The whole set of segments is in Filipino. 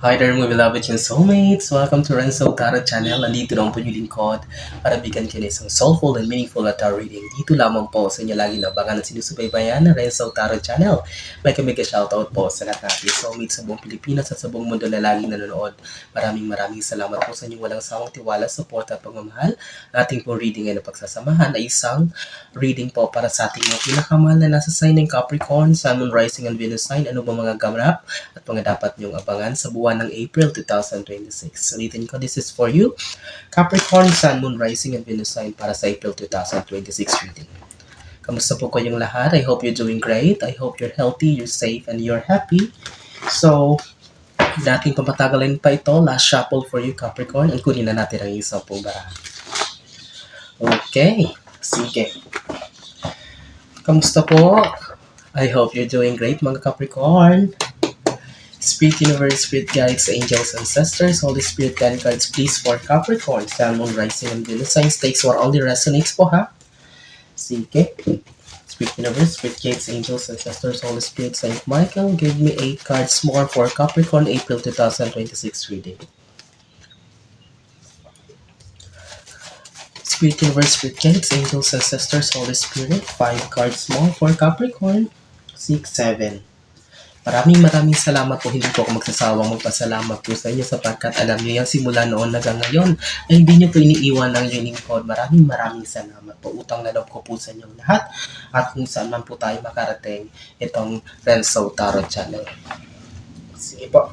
Hi there mga beloved and soulmates! Welcome to Renzo Tarot Channel. Nandito naman po yung lingkod para bigyan kayo ng isang soulful and meaningful na tarot reading. Dito lamang po sa inyo lagi nabangan at sinusubaybayan ng Renzo Tarot Channel. May kami ka-shoutout po sa lahat natin soulmates sa buong Pilipinas at sa buong mundo na laging nanonood. Maraming salamat po sa inyong walang sawang tiwala, support at pagmamahal. Ating po reading ay napagsasamahan ay isang reading po para sa ating mga pinakamahal na nasa sign ng Capricorn, Sun, Moon, Rising, and Venus sign. Ano ba mga ganap at mga dapat niyong abangan sa buwan ng April 2026. Ulitin ko, this is for you, Capricorn, Sun, Moon, Rising, and Venus sign para sa April 2026 reading. Kamusta po kayong lahat? I hope you're doing great. I hope you're healthy, you're safe, and you're happy. So, dating papatagalin pa ito, last shuffle for you, Capricorn, and kunin na natin ang isang pong baraha. Okay, sige. Kamusta po? I hope you're doing great, mga Capricorn. Spirit Universe, Spirit Guides, Angels, Ancestors, Holy Spirit Guide Cards, please for Capricorn, Sun, Moon, Rising, and Venus signs. Takes what only resonates po, ha? Sige. Spirit Universe, Spirit Guides, Angels, Ancestors, Holy Spirit, Saint Michael, give me 8 cards more for Capricorn, April 2026 reading. Spirit Universe, Spirit Guides, Angels, Ancestors, Holy Spirit, 5 cards more for Capricorn, 6, 7. Maraming salamat po. Hindi po ako magsasawang magpasalamat po sa inyo sapagkat alam niyo yan simula noon hanggang ngayon ay hindi niyo po iniiwan ang lingkod. Maraming salamat po. Utang na loob ko po sa inyong lahat at kung saan man po tayo makarating itong Renzo Tarot Channel. Sige po.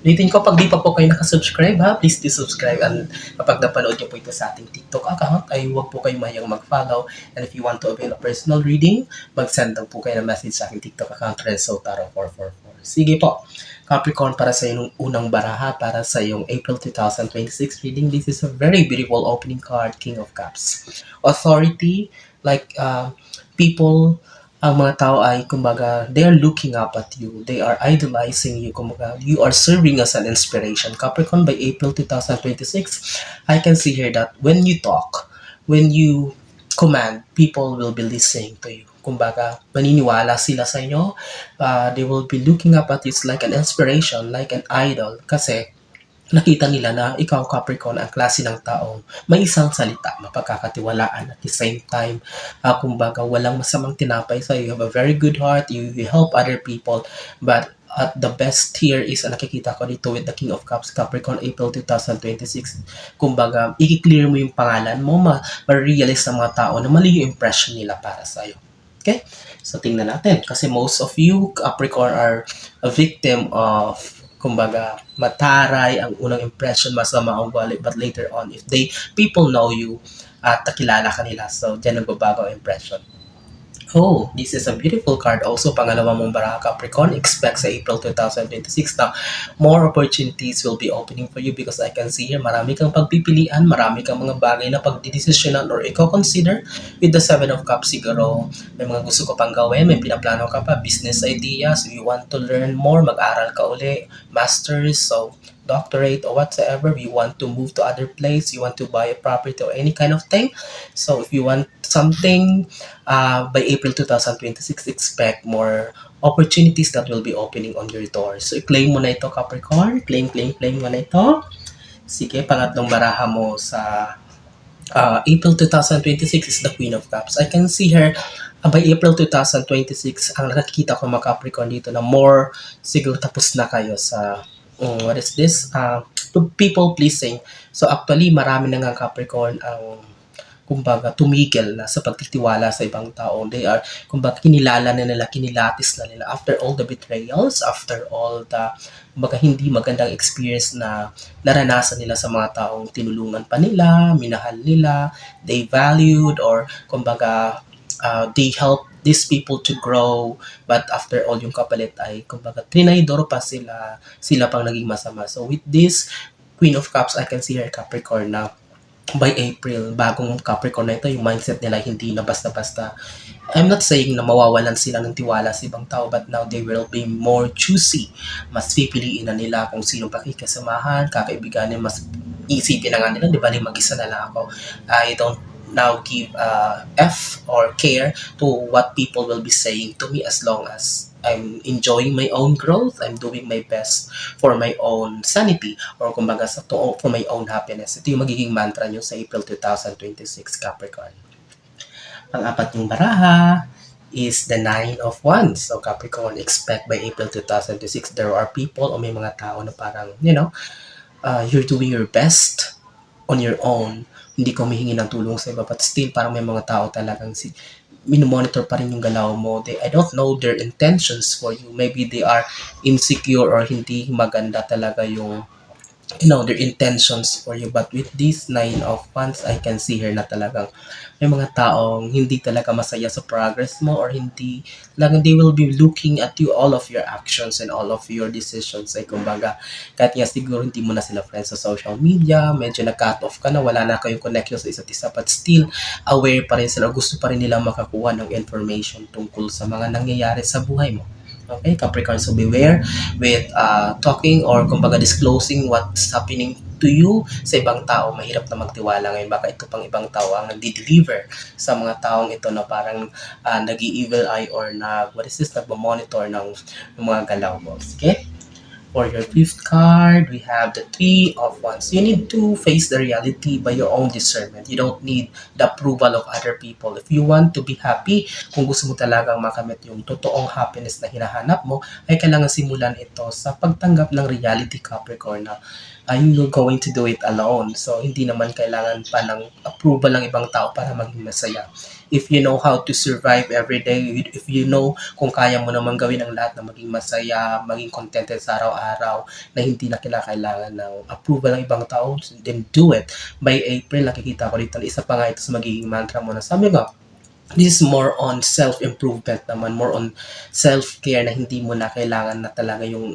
Ulitin ko, pag di pa po kayo nakasubscribe ha, please do subscribe. And kapag napanood niyo po ito sa ating TikTok account, ay huwag po kayo mahiyang mag-follow. And if you want to avail a personal reading, mag-send lang po kayo ng message sa aking TikTok account, Renzo Tarot 444. Sige po, Capricorn, para sa iyong unang baraha, para sa iyong April 2026 reading, this is a very beautiful opening card, King of Cups. Authority, like people, ang mga tao ay, kumbaga, they are looking up at you. They are idolizing you. Kumbaga, you are serving as an inspiration. Capricorn, by April 2026, I can see here that when you talk, when you command, people will be listening to you. Kumbaga, maniniwala sila sa inyo. They will be looking up at you like an inspiration, like an idol. Kasi, nakita nila na ikaw, Capricorn, ang klase ng taong may isang salita, mapagkakatiwalaan at the same time, kumbaga, walang masamang tinapay sa iyo. You have a very good heart, you help other people, but at the best here is, nakikita ko dito with the King of Cups, Capricorn, April 2026, kumbaga, i-clear mo yung pangalan mo, ma-realize ng mga tao na mali yung impression nila para sa iyo. Okay? So, tingnan natin. Kasi most of you, Capricorn, are a victim of, kumbaga, mataray ang unang impression, masama ang ugali, but later on, if people know you at nakilala ka nila, so dyan nagbabago ang impression. Oh, this is a beautiful card. Also, pangalawa mong baraha, Capricorn, expect sa April 2026 na more opportunities will be opening for you because I can see here, marami kang pagpipilian, marami kang mga bagay na pagdidesisyonan or i-consider. With the 7 of Cups, siguro, may mga gusto ko pang gawin, may pinaplano ka pa, business ideas, you want to learn more, mag-aral ka uli, masters, so doctorate or whatsoever, you want to move to other place, you want to buy a property or any kind of thing. So if you want something, by April 2026, expect more opportunities that will be opening on your doors. So i-claim mo na ito, Capricorn. Claim mo na ito. Sige, pangatlong baraha mo sa April 2026 is the Queen of Cups. I can see her by April 2026, ang nakikita ko mga Capricorn dito na more, siguro tapos na kayo sa what is this? People pleasing. So actually, marami na nga Capricorn ang kumbaga tumigil na sa pagtitiwala sa ibang tao. They are, kumbaga, kinilala na nila, kinilatis na nila after all the betrayals, after all the, kumbaga, hindi magandang experience na naranasan nila sa mga taong tinulungan pa nila, minahal nila, they valued, or kumbaga, they help these people to grow, but after all yung kapalit ay kumbaga trinaydor pa sila pang naging masama. So with this Queen of Cups, I can see her Capricorn na by April, bagong Capricorn na ito, yung mindset nila hindi na basta-basta. I'm not saying na mawawalan sila ng tiwala sa ibang tao, but now they will be more choosy. Mas pipiliin na nila kung sino pakikasamahan, kakaibiganin, mas isipin na nga nila, di ba, mag-isa na lang ako. I don't now give F or care to what people will be saying to me as long as I'm enjoying my own growth, I'm doing my best for my own sanity, or kumbaga for my own happiness. Ito yung magiging mantra nyo sa April 2026, Capricorn. Ang-apat yung baraha is the Nine of Wands. So Capricorn, expect by April 2026, there are people o may mga tao na parang, you're doing your best on your own. Hindi ko humihingi ng tulong sa iba, but still parang may mga tao talagang minomonitor pa rin yung galaw mo. I don't know their intentions for you. Maybe they are insecure or hindi maganda talaga yung their intentions for you. But with this Nine of Wands, I can see here na talagang may mga taong hindi talaga masaya sa progress mo, or hindi talagang they will be looking at you, all of your actions and all of your decisions. Ay kumbaga, kahit nga siguro hindi mo na sila friends sa social media, medyo na-cut off ka na, wala na kayong connection sa isa't isa, but still aware pa rin sila, gusto pa rin nila makakuha ng information tungkol sa mga nangyayari sa buhay mo. Okay, Capricorn, so beware with talking or kumbaga disclosing what's happening to you sa ibang tao. Mahirap na magtiwala ngayon. Baka ito pang ibang tao ang nagdi-deliver sa mga taong ito na parang nag-evil eye or nagmo-monitor ng mga galaw mo. Sige? For your fifth card, we have the Three of Wands. You need to face the reality by your own discernment. You don't need the approval of other people. If you want to be happy, kung gusto mo talagang makamit yung totoong happiness na hinahanap mo, ay kailangan simulan ito sa pagtanggap ng reality, Capricorn, na you're going to do it alone. So, hindi naman kailangan pa ng approval ng ibang tao para maging masaya. If you know how to survive every day, if you know kung kaya mo naman gawin ang lahat na maging masaya, maging contented sa araw-araw, na hindi na kinakailangan ng approval ng ibang tao, then do it. By April, nakikita ko dito, isa pa nga ito sa magiging mantra mo na sabi nga, this is more on self-improvement naman, more on self-care na hindi mo na kailangan na talaga yung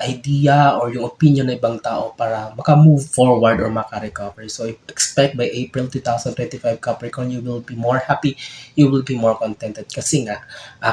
idea or yung opinion ng ibang tao para maka-move forward or maka-recover. So expect by April 2025, Capricorn, you will be more happy, you will be more contented kasi nga,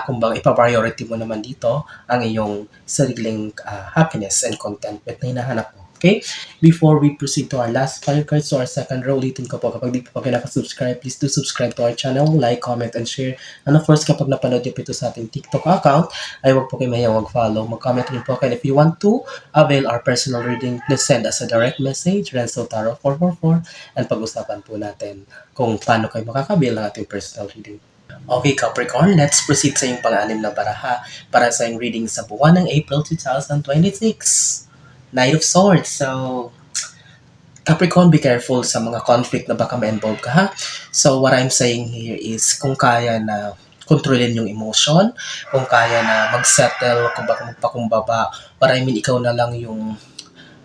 kumbaga ipa-priority mo naman dito ang iyong sariling happiness and contentment na hinahanap mo. Okay? Before we proceed to our last 5 cards to our second row, ulitin ko po, kapag di pa kayo nakasubscribe, please do subscribe to our channel, like, comment, and share. And of course, kapag napanood niyo po ito sa ating TikTok account, ay huwag po kayo mahiyang mag-follow. Mag-comment rin po kayo. If you want to avail our personal reading, please send us a direct message, Renzo Tarot 444, and pag-usapan po natin kung paano kayo makakabil ng ating personal reading. Okay, Capricorn, let's proceed sa yung pang-anim na baraha para sa yung reading sa buwan ng April 2026. Knight of Swords. So, Capricorn, be careful sa mga conflict na baka ma-involve ka, ha? So, what I'm saying here is, kung kaya na kontrolin yung emotion, kung kaya na mag-settle, kung baka magpakumbaba, what I mean, ikaw na lang yung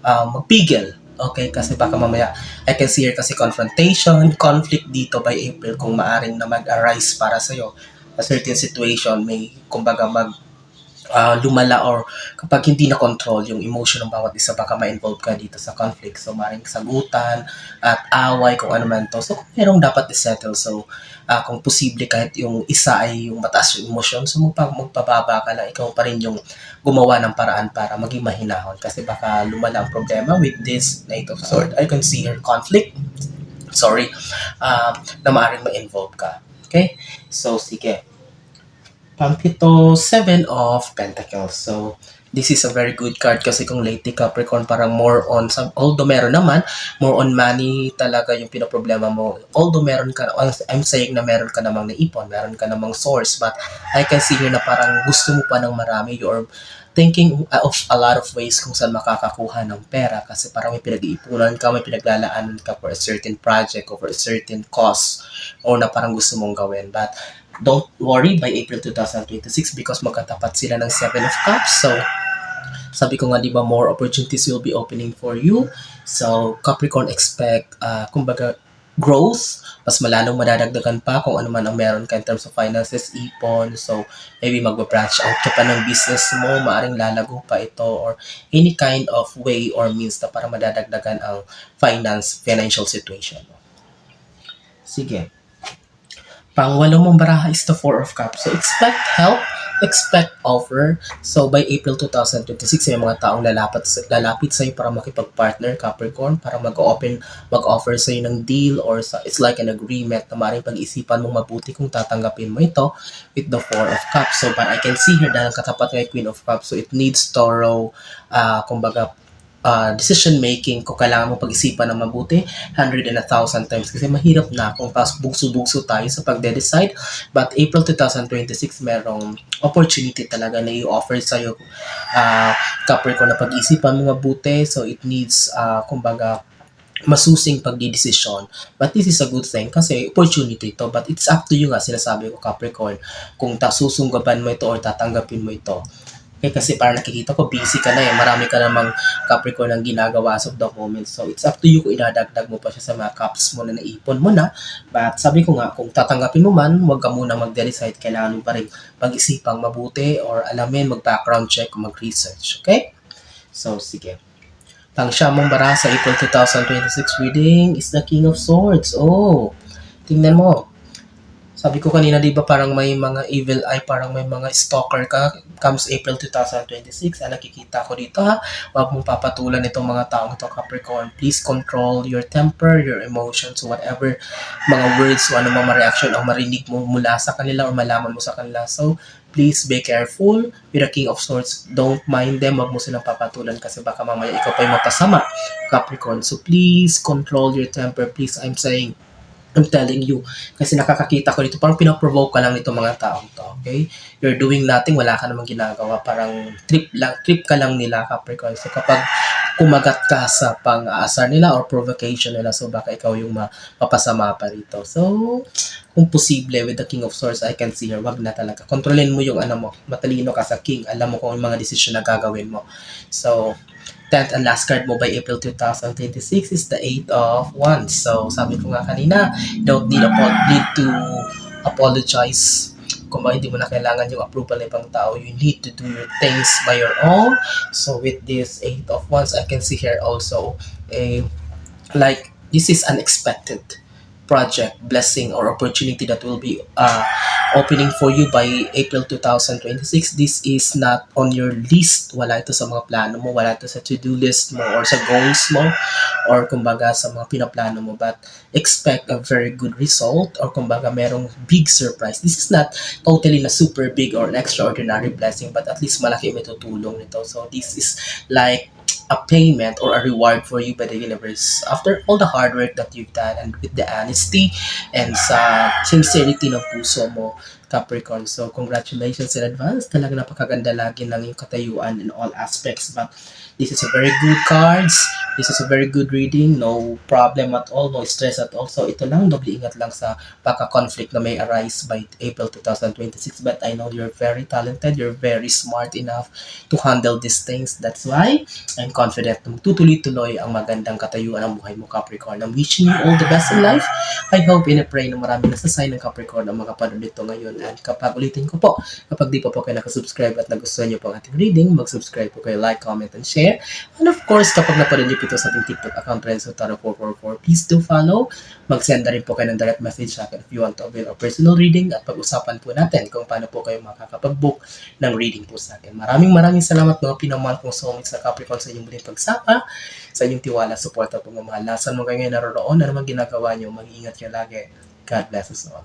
magpigil. Okay? Kasi baka mamaya, I can see here kasi confrontation, conflict dito by April, kung maaring na mag-arise para sa'yo. A certain situation, may, kumbaga, lumala, or kapag hindi na control yung emotion ng bawat isa, baka ma-involve ka dito sa conflict. So, maring sagutan at away, kung ano man to. So, kung merong dapat i-settle, so, kung posible kahit yung isa ay yung mataas yung emotion, so magpababa ka lang, ikaw pa rin yung gumawa ng paraan para maging mahinahon. Kasi baka lumala ang problema with this Knight of Swords. I can see your conflict, na maaaring ma-involve ka. Okay? So, sige. Pampito, Seven of Pentacles. So, this is a very good card kasi kung lately Capricorn, parang more on, although meron naman, more on money talaga yung pinaproblema mo. Although meron ka, I'm saying na meron ka namang naipon, meron ka namang source, but I can see here na parang gusto mo pa ng marami, you're thinking of a lot of ways kung saan makakakuha ng pera kasi parang may pinag-iipunan ka, may pinaglalaanan ka for a certain project or for a certain cause or na parang gusto mong gawin. But don't worry by April 2026 because magkatapat sila ng Seven of Cups. So, sabi ko nga, di ba, more opportunities will be opening for you. So, Capricorn, expect, kumbaga, growth. Mas malalong madadagdagan pa kung ano man ang meron ka in terms of finances, ipon. So, maybe mag-branch out ka pa ng business mo, maaring lalago pa ito, or any kind of way or means na para madadagdagan ang financial situation mo. Sige. Pang-walong mong baraha is the Four of Cups. So, expect help expect offer. So by April 2026, may mga taong lalapit sa iyo para makipag-partner, Capricorn, para mag-offer sa iyo ng deal or it's like an agreement na maaaring pag-isipan mong mabuti kung tatanggapin mo ito with the Four of Cups. So but I can see here dahil katapat ng Queen of Cups, so it needs thorough, kumbaga, decision making. Kung kailangan mo pag-isipan ng mabuti 100 and 1,000 times kasi mahirap na kung pas bugso-bugso tayo sa pagde-decide. But April 2026 merong opportunity talaga na i-offer sa'yo, Capricorn, na pag-isipan mo mabuti. So it needs, kumbaga, masusing pagdidesisyon. But this is a good thing kasi opportunity ito. But it's up to you nga, sinasabi ko, Capricorn, kung susunggaban mo ito or tatanggapin mo ito. Okay, kasi parang nakikita ko busy ka na eh. Marami ka namang Capricorn ang ginagawa as of the moment. So it's up to you kung idadagdag mo pa siya sa mga cups mo na naipon mo na. But sabi ko nga, kung tatanggapin mo man, huwag ka muna mag-decide. Kailangan mo pa rin pag-isipang mabuti or alamin, mag-background check, mag-research. Okay? So, sige. Ang mong bara sa April 2026 reading is the King of Swords. Oh, tingnan mo. Sabi ko kanina, di ba parang may mga evil eye, parang may mga stalker ka comes April 2026. Nakikita ko dito ha. Huwag mong papatulan itong mga taong ito, Capricorn. Please control your temper, your emotions, whatever mga words o ano mga reaction o marinig mo mula sa kanila o malaman mo sa kanila. So, please be careful with the King of Swords. Don't mind them. Huwag mo silang papatulan kasi baka mamaya ikaw pa yung mapasama, Capricorn. So, please control your temper. Please, I'm telling you, kasi nakakakita ko dito, parang pinaprovoke ka lang nito mga taong to, okay? You're doing nothing, wala ka namang ginagawa, parang trip ka lang nila, Capricorn. So kapag kumagat ka sa pang-aasar nila or provocation nila, so baka ikaw yung mapasama pa rito. So, kung posible with the King of Swords, I can see here, wag na talaga. Kontrolin mo yung mo, matalino ka sa King, alam mo kung yung mga decision na gagawin mo. So, 10th and last card mo by April 2026 is the 8 of Wands. So, sabi ko nga kanina, don't need to apologize. Kung hindi mo na kailangan yung approval ng ibang tao, you need to do your things by your own. So, with this 8 of Wands, I can see here also like this is unexpected project, blessing, or opportunity that will be opening for you by April 2026. This is not on your list. Wala ito sa mga plano mo. Wala ito sa to-do list mo or sa goals mo or kumbaga sa mga pinaplano mo. But expect a very good result or kumbaga merong big surprise. This is not totally na super big or an extraordinary blessing but at least malaki may tutulong nito. So this is like a payment or a reward for you by the universe after all the hard work that you've done and with the honesty and sa sincerity ng puso mo, Capricorn. So, congratulations in advance. Talaga napakaganda lagi ng iyong katayuan in all aspects. But this is a very good cards. This is a very good reading. No problem at all. No stress at all. So, ito lang. Doble ingat lang sa pagka-conflict na may arise by April 2026. But I know you're very talented. You're very smart enough to handle these things. That's why I'm confident na magtutuloy-tuloy ang magandang katayuan ng buhay mo, Capricorn. I'm wishing you all the best in life. I hope and I pray na marami na sa sign ng Capricorn ang makapanood dito ngayon. At kapag ulitin ko po, kapag di pa po kayo nakasubscribe at nagustuhan niyo po ang ating reading, mag-subscribe po kayo, like, comment, and share. And of course, kapag napanood niyo po ito sa ating TikTok account, Renzo444, please do follow. Mag-send na rin po kayo ng direct message sa akin if you want to avail a personal reading at pag-usapan po natin kung paano po kayo makakapag-book ng reading po sa akin. Maraming salamat mga pinamahal kong soulmates sa Capricorn sa inyong muling pagsapa, sa inyong tiwala, support at pagmamahal. Nasaan mo kayo ngayon naroon, ano man ginagawa niyo, mag-iingat kayo lagi. God bless us all.